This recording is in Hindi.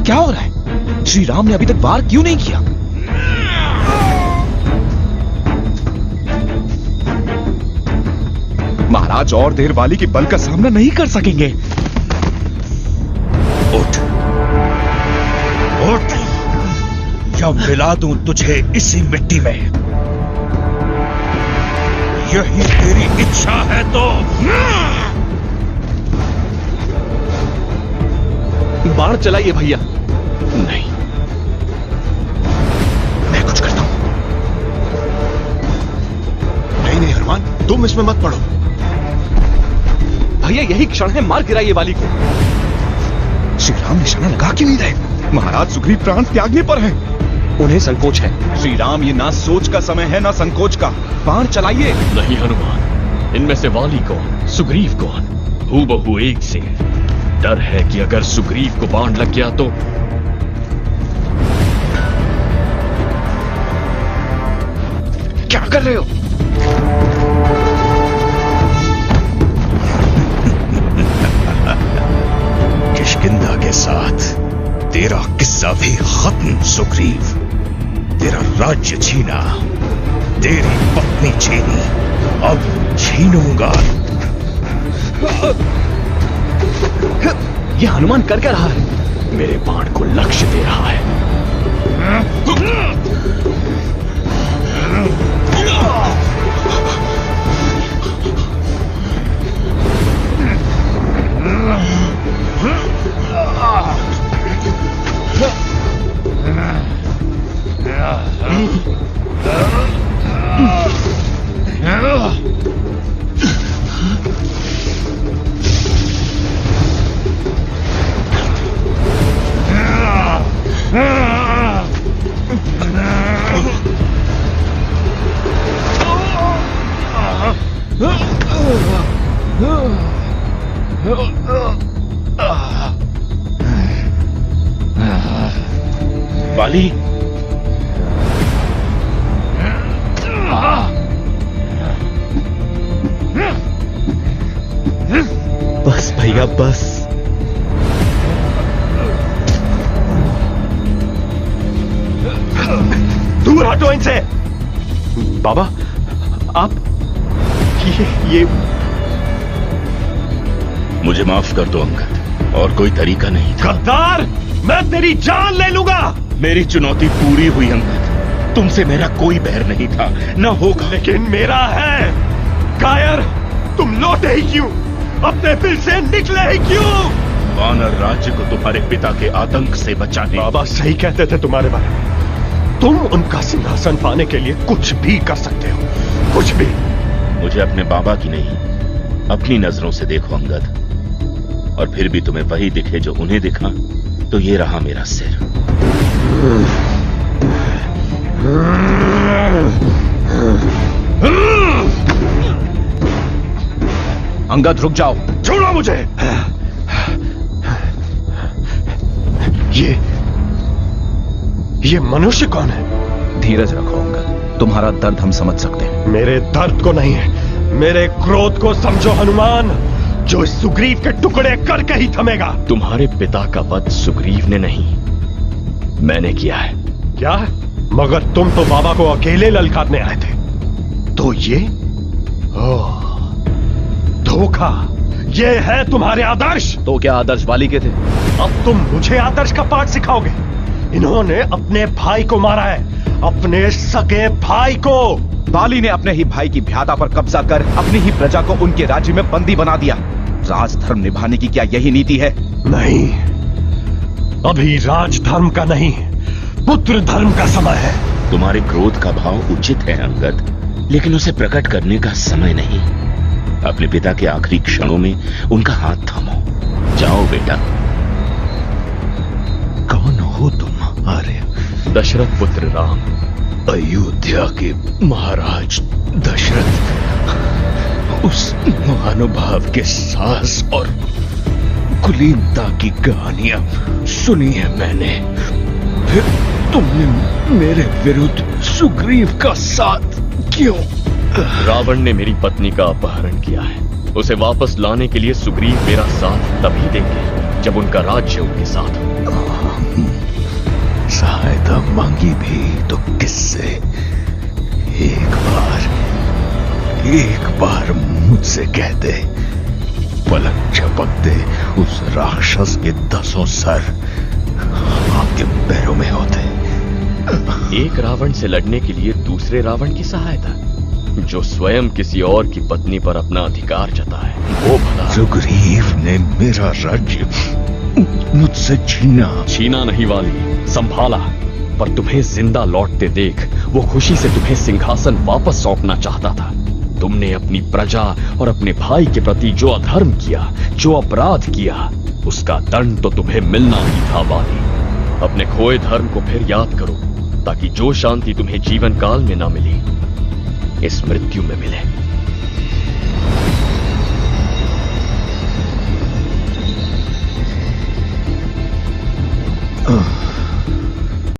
क्या हो रहा है? श्री राम ने अभी तक वार क्यों नहीं किया? महाराज और देर वाली के बल का सामना नहीं कर सकेंगे। उठ, उठ, या मिला दूं तुझे इसी मिट्टी में। यही तेरी इच्छा है तो। बाण चलाइए भैया। नहीं, मैं कुछ करता हूं। नहीं नहीं हनुमान, तुम इसमें मत पड़ो। भैया यही क्षण है, मार गिराइए वाली को। श्री राम निशाना लगा क्यों नहीं रहे? महाराज सुग्रीव प्राण त्यागने पर हैं। उन्हें संकोच है। श्री राम, ये ना सोच का समय है ना संकोच का। बाण चलाइए। नहीं हनुमान, इनमें से वाली कौन, सुग्रीव कौन, हूबहू एक से। डर है कि अगर सुग्रीव को बाण लग गया तो। क्या कर रहे हो? किष्किंधा के साथ तेरा किस्सा भी खत्म सुग्रीव। तेरा राज्य छीना, तेरी पत्नी छीनी, अब छीनूंगा। यह हनुमान कर क्या रहा है? मेरे बाण को लक्ष्य दे रहा है। वाली, बस भैया बस। दूर हटो इनसे। बाबा आप ये मुझे माफ कर दो अंगद, और कोई तरीका नहीं था। गद्दार, मैं तेरी जान ले लूंगा। मेरी चुनौती पूरी हुई अंगद। तुमसे मेरा कोई बैर नहीं था, न होगा। लेकिन मेरा है। कायर, तुम लौटे ही क्यों? अपने दिल से निकले ही क्यों? वानर राज्य को तुम्हारे पिता के आतंक से बचाने। बाबा सही कहते थे तुम्हारे बारे में। तुम उनका सिंहासन पाने के लिए कुछ भी कर सकते हो, कुछ भी। मुझे अपने बाबा की नहीं, अपनी नजरों से देखो अंगद, और फिर भी तुम्हें वही दिखे जो उन्हें दिखा, तो ये रहा मेरा सिर। अंगद रुक जाओ। छोड़ो मुझे। ये मनुष्य कौन है? धीरज रखो अंगद, तुम्हारा दर्द हम समझ सकते हैं। मेरे दर्द को नहीं, मेरे क्रोध को समझो हनुमान, जो इस सुग्रीव के टुकड़े करके ही थमेगा। तुम्हारे पिता का वध सुग्रीव ने नहीं, मैंने किया है। क्या? मगर तुम तो बाबा को अकेले ललकारने आए थे। तो ये धोखा, ये है तुम्हारे आदर्श। तो क्या आदर्श वाली के थे? अब तुम मुझे आदर्श का पाठ सिखाओगे? इन्होंने अपने भाई को मारा है, अपने सगे भाई को। बाली ने अपने ही भाई की भ्याता पर कब्जा कर अपनी ही प्रजा को उनके राज्य में बंदी बना दिया। राजधर्म निभाने की क्या यही नीति है? नहीं, अभी राजधर्म का नहीं, पुत्र धर्म का समय है। तुम्हारे क्रोध का भाव उचित है अंगद, लेकिन उसे प्रकट करने का समय नहीं। अपने पिता के आखिरी क्षणों में उनका हाथ थामो। जाओ बेटा। कौन हो तुम? आर्य? दशरथ पुत्र राम, अयोध्या के महाराज दशरथ। उस महानुभाव के साहस और कुलीनता की कहानियां सुनी है मैंने। फिर तुमने मेरे विरुद्ध सुग्रीव का साथ क्यों? रावण ने मेरी पत्नी का अपहरण किया है। उसे वापस लाने के लिए सुग्रीव मेरा साथ तभी देंगे जब उनका राज्य उनके साथ हो। सहायता मांगी भी तो किससे? एक बार मुझसे कह दे, पलक झपकते उस राक्षस के 10 सर आपके पैरों में होते। एक रावण से लड़ने के लिए दूसरे रावण की सहायता, जो स्वयं किसी और की पत्नी पर अपना अधिकार जताए, वो भला। सुग्रीव ने मेरा राज्य मुझसे छीना नहीं वाली, संभाला। पर तुम्हें जिंदा लौटते देख वो खुशी से तुम्हें सिंहासन वापस सौंपना चाहता था। तुमने अपनी प्रजा और अपने भाई के प्रति जो अधर्म किया, जो अपराध किया, उसका दंड तो तुम्हें मिलना ही था वाली। अपने खोए धर्म को फिर याद करो, ताकि जो शांति तुम्हें जीवन काल में ना मिली, इस मृत्यु में मिले।